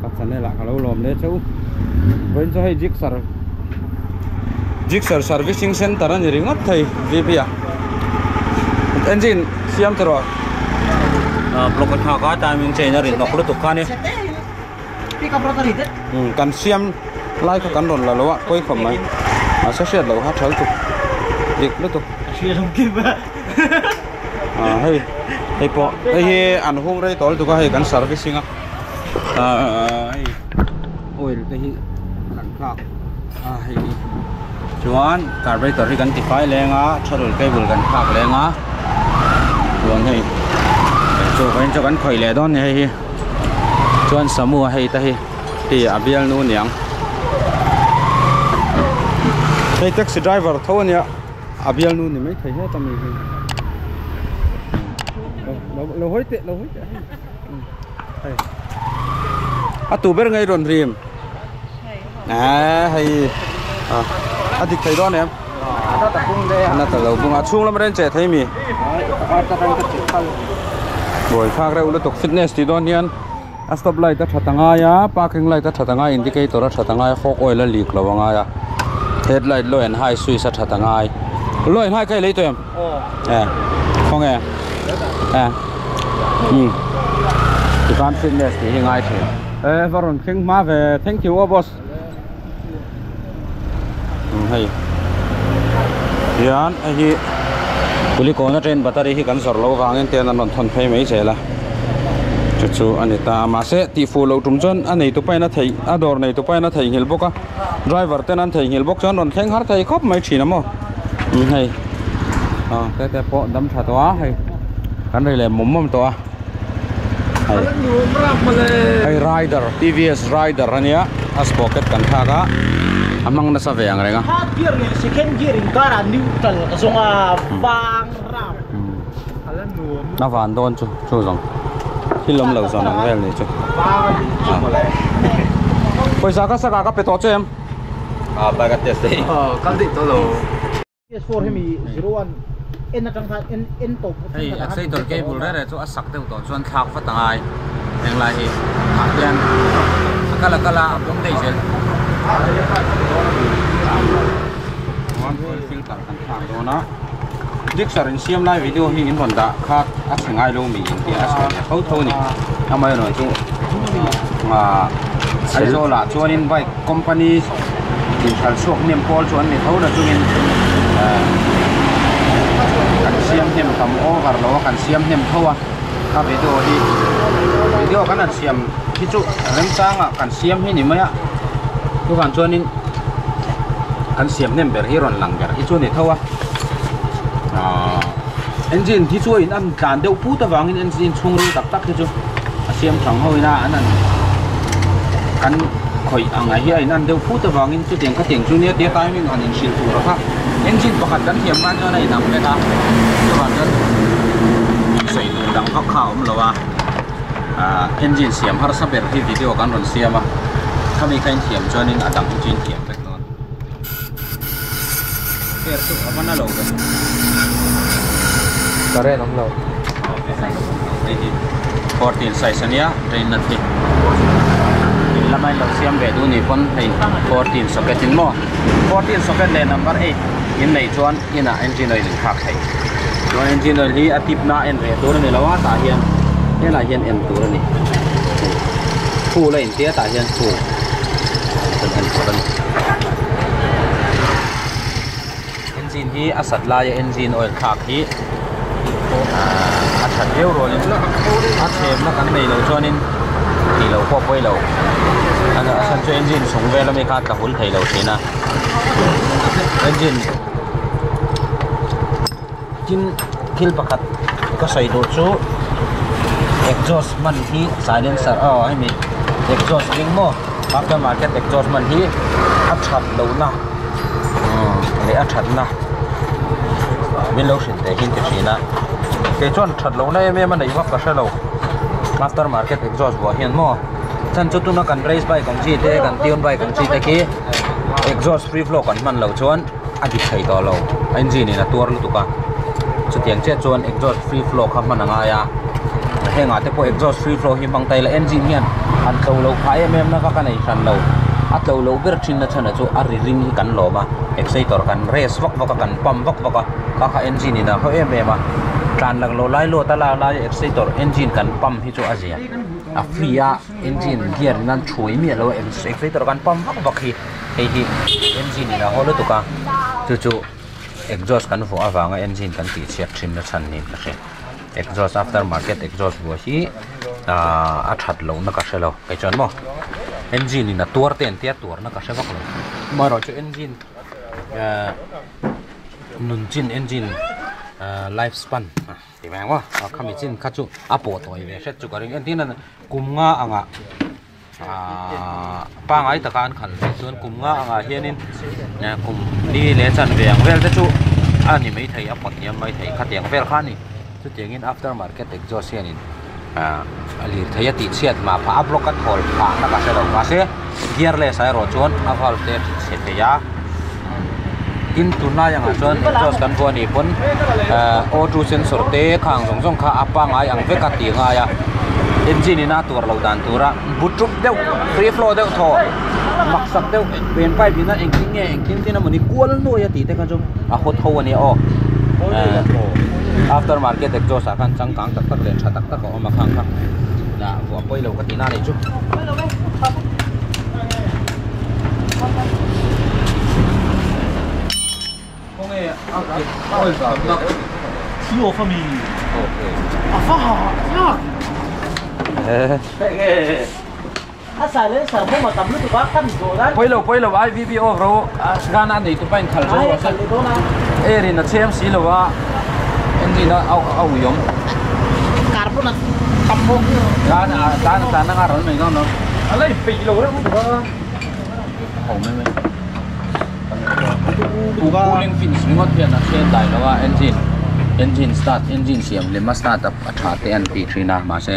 Các sản này là cả lâu lòm đấy chú với cho hay Gixxer Servicing Center này thì ngất thầy VP à engine siam terus block ha ka timing changer in noklo tukane kan siam lai ka kan ron la lo koi khom mai sa set lo ha thal tu dik lo tu siam kim hey hey po hey an hung rai tol tu ka hey kan servicing hey oil te hi kan khak hey chuan carburetor hi kan ti fai lenga throttle cable kan khak lenga chuan hei chu kan cho kan khoi le don hei chuan samu hei ta hi ti abial nu niang hei taxi driver tho ania abial nu ni mai thei he tami lo hoi te hei a tu ber ngai ron rim hei adik thầy đó em anh ta lâu bunga chung lắm trẻ thấy mi rồi khác đây là tục fitness thì đó niên stop light ta thắt ngay á parking light ta thắt ngay indicator ta thắt ngay fog oil là leak lâu ngay á headlight low and high switch ta thắt ngay low and high cái lấy tụi em không nghe thì can fitness thì ngay thế và rồi khen má về thank you boss hay yan hi kuli ko na train battery hi kan sor lo wangin ten an thon phei mai chela chu anita ma se ti fu lo tum chon anei tu pai na thei ador nei tu pai na thei hil boka driver ten an thei hil bok chon ron kheng har thei khop mai thina mo hay te po dam tha to hay kan rei le mom to hay rider TVS rider ania as pocket kan tha ga amang na sa veng renga gear ni second gear in kara neutral kasonga bang ram alan nu na van don chu zong hilom lo zon ang vel ni chu paisa ka saka ka peto chem ba ka test dei kan di to lo PS4 hemi 01 en na tang en top hey accelerator cable re chu asak te to chuan thak fa tangai eng lai hi hian akala abong dei sel filter kan thang do na Gixxer in siam lai video hi in ronda khat a thengai lo mi in dia sa tho tho ni amai no chu ai zo la chuan in bike company in thal sok nem pol chuan ni tho na chu in kan siam nem tam over lo kan siam nem thowa ka video kan an siam hi chu rem changa kan siam hi ni maya tu kan chuan in kan siam nem ber hi ron lang ber hi chu ni thowa engine thi chu in an tlan deuh pu ta wangin engine chung ru tak tak hi chu a siam thang hoina an kan khoi anga hi in an deuh pu ta wangin chu tiang ka tiang chu ne te timing an in sil tu ra kha engine pakhat kan hiam man cho nei nang le ta tu kan kan sei dang kha kha lawa engine siam har sa ber hi video kan ron siama kami kain thiam chuan in adang chin thiam bek non per tu amana lo ga kare nam lo 14 size ania train na thi lamai lo siam ve du ni pon hei 14 socket in mo 14 socket le number 8 in nei chuan ina engine oil khak thei chuan engine oil hi atip na en re tur ni lawa ta hian la hian en tur ni fu la in tia ta hian fu engine hi asat la ya engine oil khak hi a that euro ni a them na kan nei lo chuanin ti lo ko poi lo ana asan chu engine sung vela me kha ta hul thei lo thina engine kin kil pakat ka sai do chu exhaust man hi silencer I mean exhaust ring mo after market exhaust man hi a that lo na le a that na min lo shin te hin te thina ke chon that lo na em man nei wa ka sa lo after market exhaust bo hian mo chan chu tu na kan race bike kan chi te kan tune bike kan chi te ki exhaust free flow kan man lo chuan a dik thei to lo engine ina tur lu tu ka chu tiang che chuan exhaust free flow kham man anga ya henga te po exhaust free flow hi mang tai la engine hian an tlo lo khai em na ka nei san lo a tlo lo ber thin na chana chu a ri ring hi kan lo ma exciter kan race vak vak kan pam vak vak ka engine ina ho em a tlan lag lo lai lo ta la exciter engine kan pam hi chu a zia a free a engine gear nan chui mi lo exciter kan pam vak vak hi engine ina ho lo tu ka chu exhaust kan fu awanga engine kan ti chiat thin na chan ni ka se exhaust aftermarket exhaust bo hi a that lo na ka se lo kai chon mo engine ina tuar ten tia tuar na ka se vak lo maro chu engine nun chin engine lifespan ti mang wa khami chin kha chu apo toi ve set chu ka ring engine na kumnga anga pangai takan khan chuan kumnga anga hianin kum ni le chan veng vel te chu ani mai thei a pathiam mai thei khatiang vel khani chu tiangin aftermarket exhaust hianin ali thei ti chiat ma pha block kan hol pha na ka se lo ma se gear le sai ro chuan a val te se te ya in tuna yang chuan exhaust kan bo ni pon O2 sensor te khang jong kha apangai ang ve ka ti nga ya engine ina tur lo dan tura butrup deu free flow deu tho maksak deu pen pai bina engking tina mani kual no ya ti te kan jong a hot ho ani o aftermarket exhaust akan changkang tak len tha tak o ma khang kha na bo poi lo ka tina nei chu konge oi sa nak Your family. okay Apa? Ya.ถ้าใส่เลยใส่พวกมาตำลึกตัวขั้นโดน poi lo ai VBO ro gana nei tu pain khal zo se erin na chem si lo wa engine na au yom การพวกนั้นตำพวก ta na ngaron mai noอะไรปีlo đó hầu mấy cooling fins ngot pian na chen dai lo wa engine start engine siam le ma start up atha te an pi thina ma se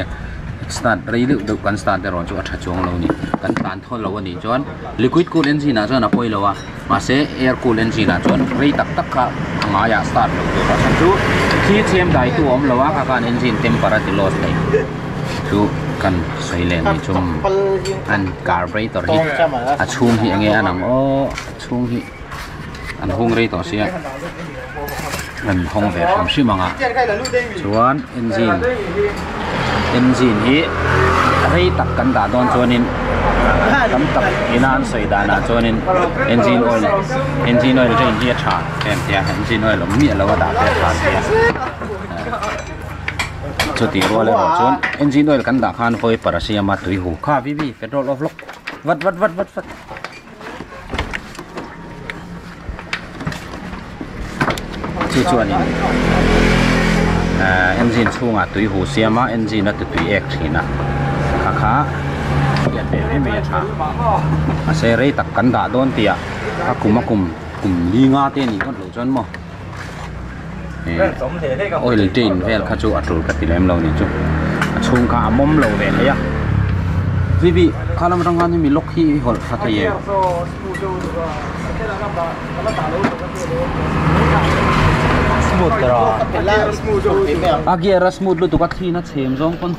start rei lu do kan start te ron chu atha chong lo ni kan tan thol lo ni chon liquid cool engine na chon a poi lo wa ma se air cool engine na chon rei tak kha anga ya start lo do san chu khi chem dai tu om lo wa ka kan engine temperature loss dai chu kan sei le ni chum an carburetor hi a chung hi ange anang o chung hi an hung rei to sia an hong ve pham si manga chuan engine hi rei tak kan da don chuanin tam tak inan sei da na chuanin engine oil rein hi tha em tia engine oil mi lo da te tha tia chu ti ro le chuan engine oil kan da khan foi parasia ma tui hu kha vi petrol of lock vat chuan engine chunga tui hu siama engine na tui ek thina kha ya be me tha a se rei tak kan da don tia a kum li nga te ni kon lo chon mo oil drain vel kha chu atul ka tilem lo ni chu chung kha mom lo ve ya vi khalam rang han mi lok hi hol kha the ye smooth ra agia smooth lu tu ka thina chem jong kon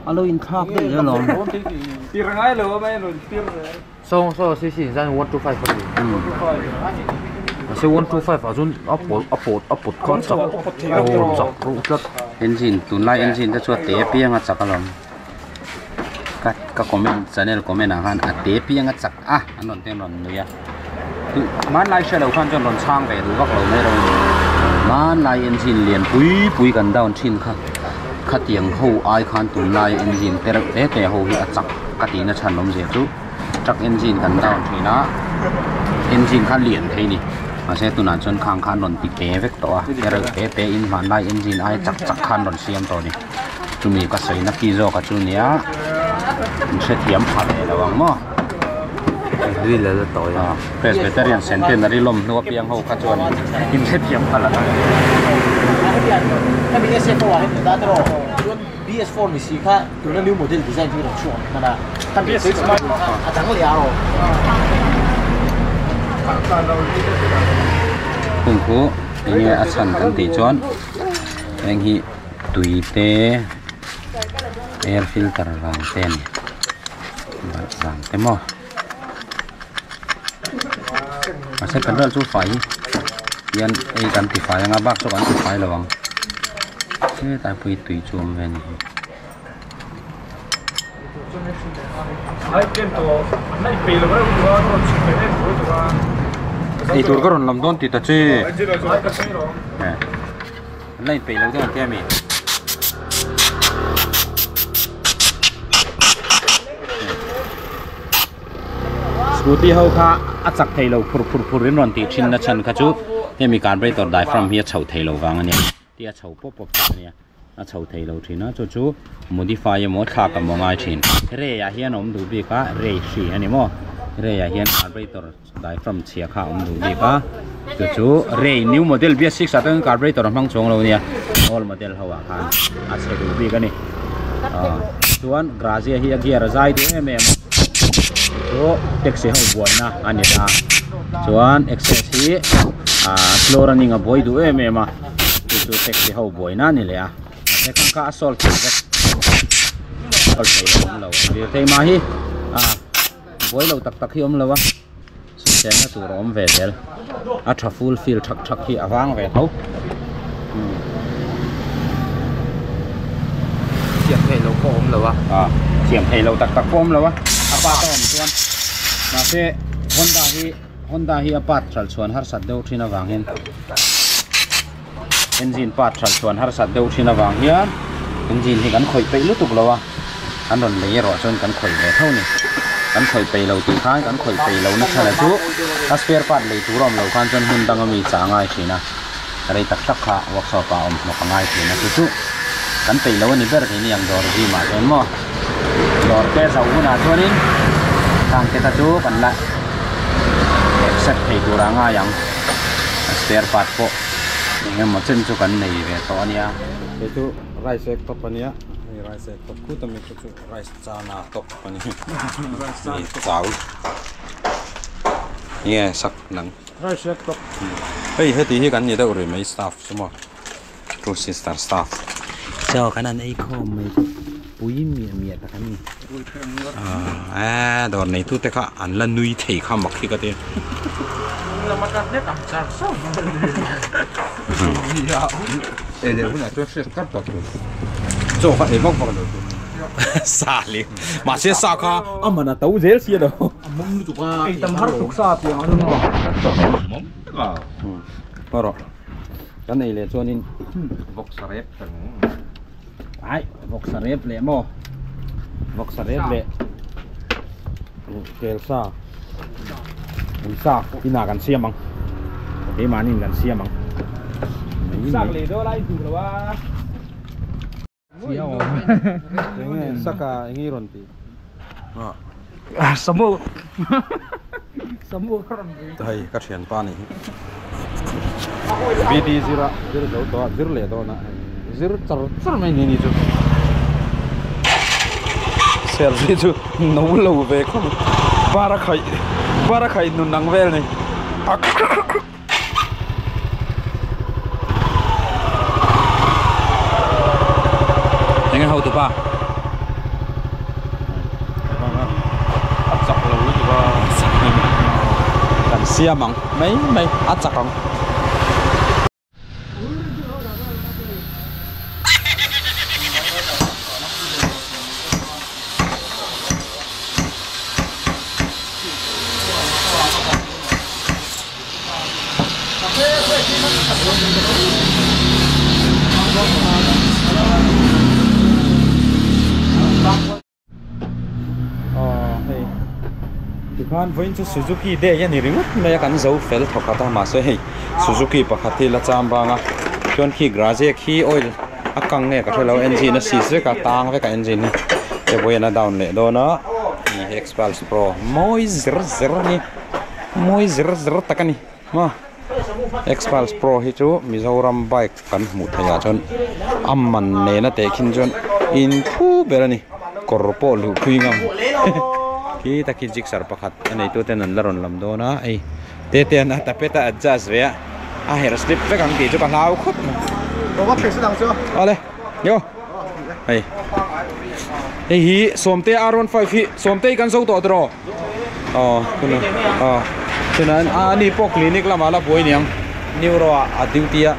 alo in thak de ya lo tir ngai lo mai lo tir so si zan 125 for you 125 azun apot kon chak ru tlak engine tun lai engine ta chu te pianga chakalom ka comment channel comment han a te pianga chak anon ten ron nuya tu man lai shalo khan jon ron chang ve ru wak lo me ro man lai engine lian pui kan down thin kha tiang ho ai khan tun lai engine te ho hi a chak ka ti na chan lom je chu truck engine kan down thina engine khan lian thei ni ma se tunan chon khang khan ron ti pe vek to pe in man lai engine ai chak khan ron siam to ni chumi ka sei na ki zo ka chu nia se thiam pha le lawang mo ri le to ya presbyterian centenary lom no piang ho ka chuan in se thiam pha laถ้ามี SF4 ให้ดูได้ตลอดBS4 มีสีค่ะตัวนั้น new model design ที่เราชวนมันนะถ้า BS6 มันอาจจะเหลียว คุณครูนี่อาชันกันตีจวน anh hi tùy té air filter vàng ten vàng té mò mà sẽ cần chú phải yên ai cần thì phải ngã bác số cần thì phải là vàng thế tại vì tùy chùm về ai tôi có rồi làm đón thì ta chơi này phải lâu hơn thế mi scooty hậu kha achak thei lo phur rin ron ti thin na chan kha chu he mi carburetor diaphragm hi chho thei lo wang ani tia chho pop ani a chho thei lo thina chu chu modify mo thla ka mo ngai thin re ya hian om du bi ka re si ani mo re ya hian carburetor diaphragm chia kha om du bi ka chu chu re new model BS6 atang carburetor mang chong lo nia all model hawa khan a che du bi ka ni chuan grazia hi a gear zai du em so taxi ho boy na ani ta chuan excess hi slow running a boy du em ma chu taxi ho boy na ni le a se kan ka assault ke al sai lo le te ma hi boy lo tak tak hi om lo wa su sen na tu rom ve del a tha full feel thak hi awang ve tho siam thei lo ko om lo wa siam thei lo tak tak ko om lo wa apa ta om chuan na se Honda hi apat thal chuan har sat deuh thina wang hin engine part thal chuan har sat deuh thina wang hian engine hi kan khoi pe lu tuk lo wa an ron le ro chuan kan khoi ve tho ni kan khoi pe lo ti khai kan khoi pe lo na thala chu a spare part le tu rom lo khan chuan hun dang ami changai thina rei tak tak kha workshop pa om no kangai thina chu kan pe lo ni ber ni yang dor ji ma chen mo dor ke sau na chuanin tang ke ta chu kan la set thei tura nga yang spare part po ngam mo chen chu kan nei ve to ania te chu rice ek top ania rice ek top ku tam chu rice chana top ani ni chau ye sak nang rice ek top ei heti hi kan ni da uri mai staff sumo two sister staff chao kanan ei khom mai pui mi ta kan ni đòn này thu teka ăn lần nuôi thầy khăm mặc khi cái tiền là mặt đất nét ẩm sao sao để hôm nay tôi sẽ cắt vào cho phải để bóc vào được xa liền mà sẽ xa cả mà là tấu dễ xia đâu mông chụp cái tầm hấp tục xa thì nó đúng không mông rồi cái này là cho nên vọc sả rép đấy vọc sả rép lẹ mò vọc sả rép lẹ Kelsa, Kelsa, ina kan siam bang, di mana ini kan siam bang. Sak ledo lah itu lah. Siam. Ini saka ini ronti. Semua, semua orang. Hai, kasihan pani. BD zira jauh tu, zir le tu na, zir cer main ini tu. Selfie tu nấu lâu về không bara khai nun nang vel này anh hậu tụi ba chặt lâu tụi ba cần xia mỏng mấy ắt chặt không Kan voin chu Suzuki de ya ni ringut me kan zo fel thokata ma se hei Suzuki pakhati la chamba nga chon khi garage khi oil akang ne ka thelo engine si se ka tang ve ka engine te boina down le do na ni Xpulse Pro moi zir ni moi zir takani ma Xpulse Pro hi chu Mizoram bike kan mu thaya chon amman ne na te khin chon in thu berani korpo lu khuingam khi ta khi jig sar pakhat anei tu ten an laron lam do na ei te ten ta peta adjust ve a hair slip ve kan ti chu ka hlau khop 我平时当做。好嘞，有，哎，哎hi，ส่วนเตอารอนไฟฟิส่วนเตกันสู้ต่อตรออ๋อคุณอ๋อฉะนั้นอันนี้พวกคลินิกละมาละป่วยเนี่ยนิวโรอะดิวตีอะ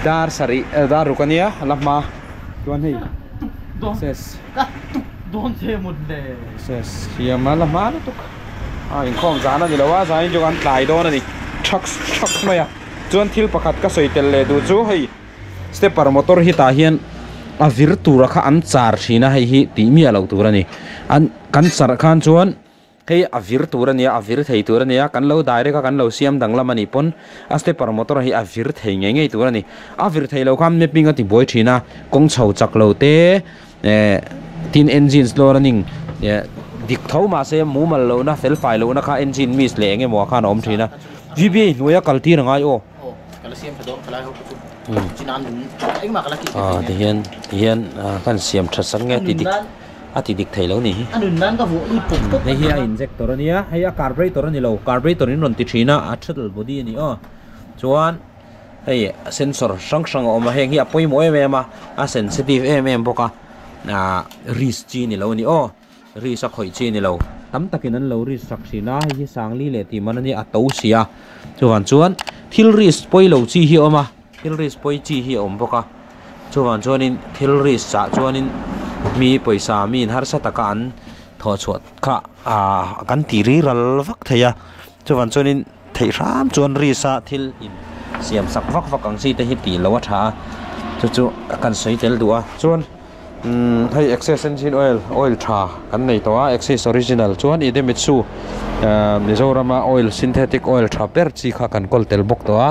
ดาร์สรีดารุกันเนี่ยละมาชวนให้เซส โดนเทหมดเลย เซสเฮียมาละมาละตุกอินข้องจานะนี่ละว่าจานี่จุกันตายโดนนี่ชักไหมอะจวนทิลประคัดก็สวยเตลเลดูจูให้สเตปปาร์มอเตอร์ฮิตาเฮียนอาวิร์ตูระค่ะอันซาร์ชีนะให้ฮิตีมีอะไรตัวนี้อันกันซาร์ขันจวนให้อาวิร์ตูระเนี่ยอาวิร์ให้ตัวนี้กันเราได้เรื่องกันเราเสียมดังละมันนี่ปนสเตปปาร์มอเตอร์ให้อาวิร์ให้ไงตัวนี้อาวิร์ให้เราคำไม่ปิงกันที่บอยชีนะกงเฉาจักเราเต้ทีนเอนจินส์โลรันนิ่งดิกเท่ามาเสียมูมันเรานะเซลไฟเรานะค่ะเอนจินมิสเล่งไงหมอข้านอมชีนะวีบีหน่วยกัลตีนังไงโอ้กัลเซียมกระโดดกระไรเขาจีนันไอ้มากระกิที่เฮียนกันเสียมชัดสังเกตติดติดิกไทยแล้วนี่อันนั้นก็หัวอีปุ่มปุ๊บในเฮียอินเจคตัวนี้ให้คาร์บอนตัวนี้เราคาร์บอนตัวนี้นนติดชีนะอัดชัดบอดี้นี่จวนให้เซนเซอร์ช่างออกมาเฮงเฮียปุ่ยมวยมาเซนซิทีฟพวกรีสจีนี่เรานี่รีสักหอยจีนี่เราตั้มตะกินนั้นเรารีสักชีนะให้สังลีเลติมันนี่อัตโตเสียจวนทิลรีสป่วยเราจีเฮียมาทิลรีสป่วยจีเฮียพวกจวนนินทิลรีสจวนนินมีป่วยสามีฮาร์สตะกันทอชดค่ะกันตีรีรัลฟักเทียจวนนินเทียรามจวนรีสทิลอินเสียมสักฟักกังซีแต่ฮิตีเราว่าช้ากันสวยเตลดัวจวนให้ excess engine oil ชากันในตัว excess original จวนอีเดมิตซูมิโซรามา oil synthetic oil ชาเปิร์จีค่ะกันกอลเตลบกตัว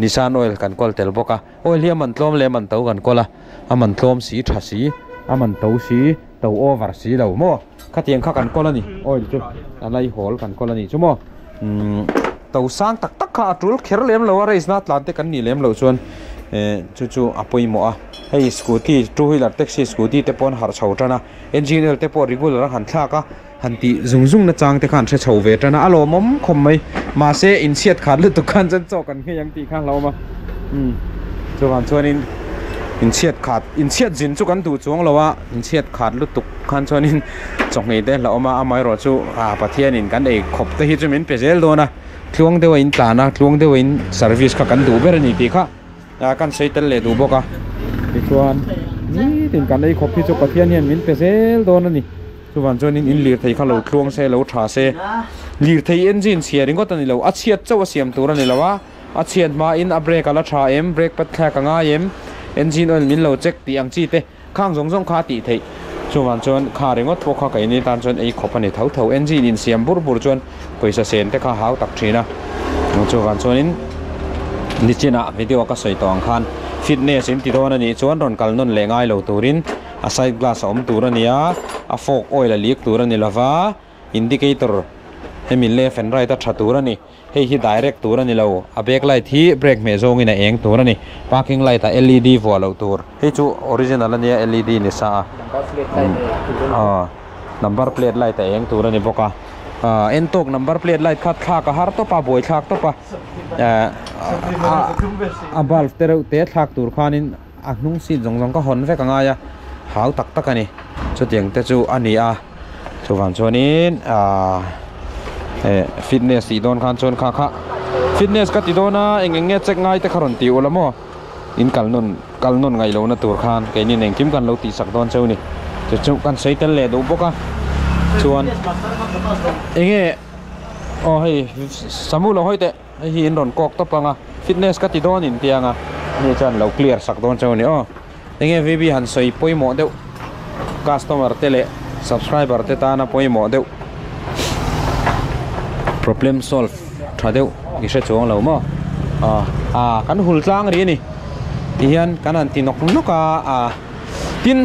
นิสาน oil กันกอลเตลบกะ oil เฮียมันต้มเลมันเต้ากันกอละมันต้มสีชาสีมันเต้าสีเต้า over สีเราโม่ขัดเตียงค่ะกันกอละนี่ oil จุอะไรหอลกันกอละนี่จุโม่เต้าสร้างตักค่ะจุลเขรเลมเราว่า race นัดลานเตกันนี่เลมเราชวนจู่อปุยหมอให้สกูตี้ทูวิลเลอร์แท็กซี่สกูตี้เตปอนหาเฉาจ้านะเอนจิเนียร์เตปอนริกูเลอร์หันท่าก็หันตีซุงนะจังเตขันเฉาเวจ้านะอารมณ์คมไหมมาเซอินเชียดขาดหรือตุกันจะโจกันแค่ยังตีข้างเรามาจวนชวนอินเชียดขาดอินเชียดจินจุกันดูจวงเราว่าอินเชียดขาดหรือตุกันชวนจงไงเด้เรามาไม่รอจู่ประเทศนินกันเองขบแต่ฮิจมินเปเซลโดนะทวงเดวินตานะทวงเดวินเซอร์วิสกันดูเบอร์นี่ตีค่ะกันใช้เตลเลดูบอกอ่ะชวนนี่ถึงกันได้ครบที่จุกประเทศเนี่ยมินเปเซลโดนนี่ชวนนี่อินลีร์ไทยเขาเราทวงเซเราท่าเซลีร์ไทยเอนจินเสียริงก็ตอนนี้เราอัดเชียดเจ้าเสียมตัวนี่เราว่าอัดเชียดมาอินอับเบรกละท่าเบรกปัดแค่กังอาเอนจินออยล์มินเราเช็คตีอังจีเตข้างสงขาตีไทยชวนขาเริงก็พวกเขาไก่นี่ตอนชวนไอ้ขบอันนี้เท่าเอนจินอินเสียมบุรชวนไปเสียนแต่ข้าหาวตักชีนะชวนนี่ดิจินะวิดีโอก็สวยตองคันฟิตเนสอินติโดนันนี่ชวนรอนกัลนนเลงไอโลตูรินอาศัยกลาสอมตูรันยาอาโฟกออยล์ลีกตูรันนี่ละว่าอินดิเคเตอร์ให้มีเลฟเฟนไรตัดชัดตูรันนี่ให้ฮิดายเรกตูรันนี่เราอาเบรกไลท์ที่เบรกเมโซงินะเองตูรันนี่พาร์กิ้งไลท์ LED วัวเราตูร์ให้จูออริจินัลนี่ LED นี่ซาnumber plate light เองตูรันนี่บอกว่าเอ็นตก number plate light ขัดขากระหารตัวปะบวยขากตัวปะบอลเตอร์เตะทักตูร์ขานินนุ่งสีจงก็หอนเฟกังไงหาวตักกันนี่จุดอย่างแต่จูอันนี้ชวนชวนี้ฟิตเนสสีโดนขันชวนขาฟิตเนสก็ติดโดนนะเองเงี้ยเช็คง่ายแต่ขรุ่นติวละมั้งอินกัลนนไงเรานะตูร์ขันแกนี่เองคิมกันเราตีสักโดนเจ้านี่จุกันใช้เตลเลดูปกะชวนเองให้สมุนเราให้แต่ให้อินโดนกอกตัวปังฟิตเนสก็ติดโดนอินเตียงนี่จันเราเคลียร์สักโดนเจ้านี่เองวีบีหันใส่ป่วยหมอเดียวคัสตอมเมอร์เตเลsubscriber เตตานะป่วยหมอเดียว problem solve ถ้าเดียวกิจช่วงเรามั้งกันหุ่นสร้างรีนี่ที่ยันกันอันที่นกทิน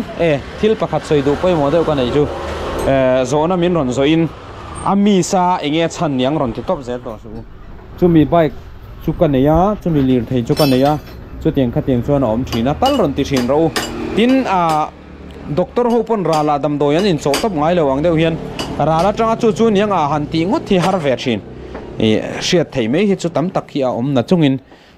ทิลประคัดใส่ดูป่วยหมอเดียวกันไอ้จูโซน่ามินรอนโซอินมีซาเองชันยังรอนที่ท็อปเซตต่อสู้จูมีไบค์ชุกันเนียจูมีลีร์ไทยชุกันเนียจุดยังขัดยังชวนอมชีนะตัลรอนติชินเราทินด็อกเตอร์ฮูปนราลาดำโดยันอินโซตับไงเลยวังเดียวเฮียนราลาจังจู่ยังหันติงดที่ฮาร์เวชินเสียไทยไม่ฮิตจุดตั้มตักขี้อมนัดจุงอิน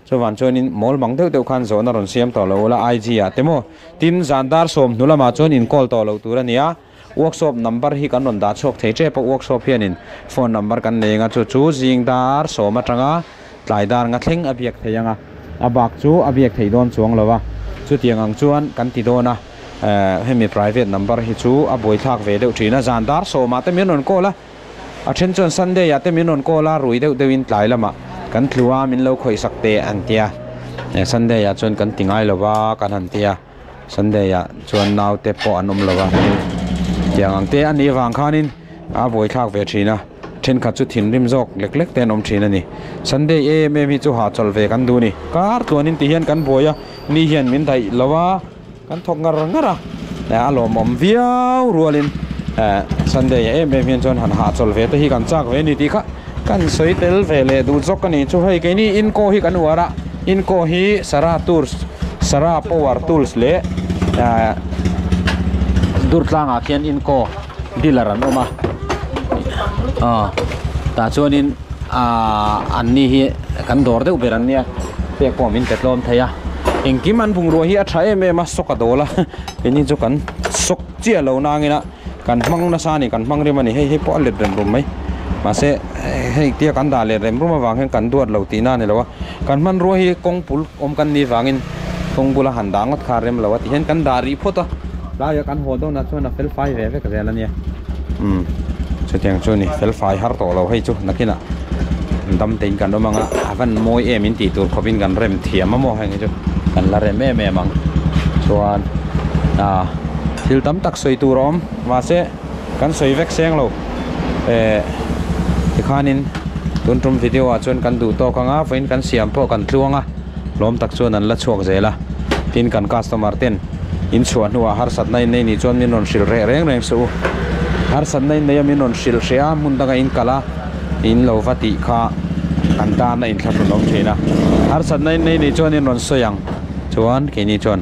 cho van chon in mol mang deuh deuh khan zona ron siam to lo la IG a temo tin zandar som nulama chon in call to lo turania workshop number hi kan ron da chok thei che pa workshop hian in phone number kan lenga chu jingdar som atanga tlaidar nga thleng abiak theianga abak chu abiak thei don chuang lowa chu tiangang chuan kan ti dona hemi private number hi chu a boi thak ve deuh thina zandar soma te min on kola a then chon Sunday ya te min on kola rui deuh deuhin tlai lama kan thluwa min lo khoi sakte antia Sunday ya chon kan tingai lowa kan hantia Sunday ya chuan naw te po anom lowa tiangang te ani wang khanin a boi thak ve thina then kha chu thin rim jok lek lek ten om thina ni Sunday em hi chu ha chol ve kan du ni kar tuanin ti hian kan boya ni hian min dai lowa kan thok ngara alom om viau rualin Sunday em hian chon han ha chol ve te hi kan chak ve ni ti kha kan soi tel ve le du jok ani chu hei ke ni in ko hi kan wara in ko hi Sara Power Tools le durtlanga khian in ko dealer an oma ta chuanin anni hi kan dor deuh beran nia pe ko min tetlom theia engkim an bung ro hi a thae me ma soka dola eni chu kan sok chia lo nangina kan hmang na sa ni kan hmang remani hei po let rem rum mai ma se hei tia kan da le rem rum awang hen kan duat lo ti na ni lo kan man ro hi kongpul om kan ni wangin kongbula handangot kha rem lo ti hen kan da ri phota la ya kan ho do na chuna fel fai ve ka zela nia tiang chu ni fel fai har to lo hei chu nakina dam tein kan manga avan moi em in ti tur khopin kan rem thiam mo hang chu kan la rem me mang chuan thil tam tak soi tu rom ma se kan soi vek seng lo khanin tuntrum video a chuan kan du to kanga fain kan siam po kan tluanga lom tak chuan an la chuak zela tin kan customer ten in chuan huwa har sat nai nei ni chuan min on sil reng su har san nei nei min on sil ria mun daga in kala in lo vati kha kan ta na in thla nom thina har san nei nei ni chuan in on soyang chuan ke ni chuan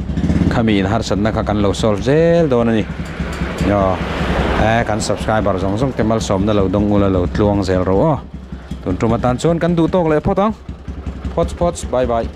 khami in har san na kha kan lo sol zel don ani yo kan subscriber jong temal som na lo dong ula lo tluang zel ro tun tumatan chuan kan du tok le photang pots bye bye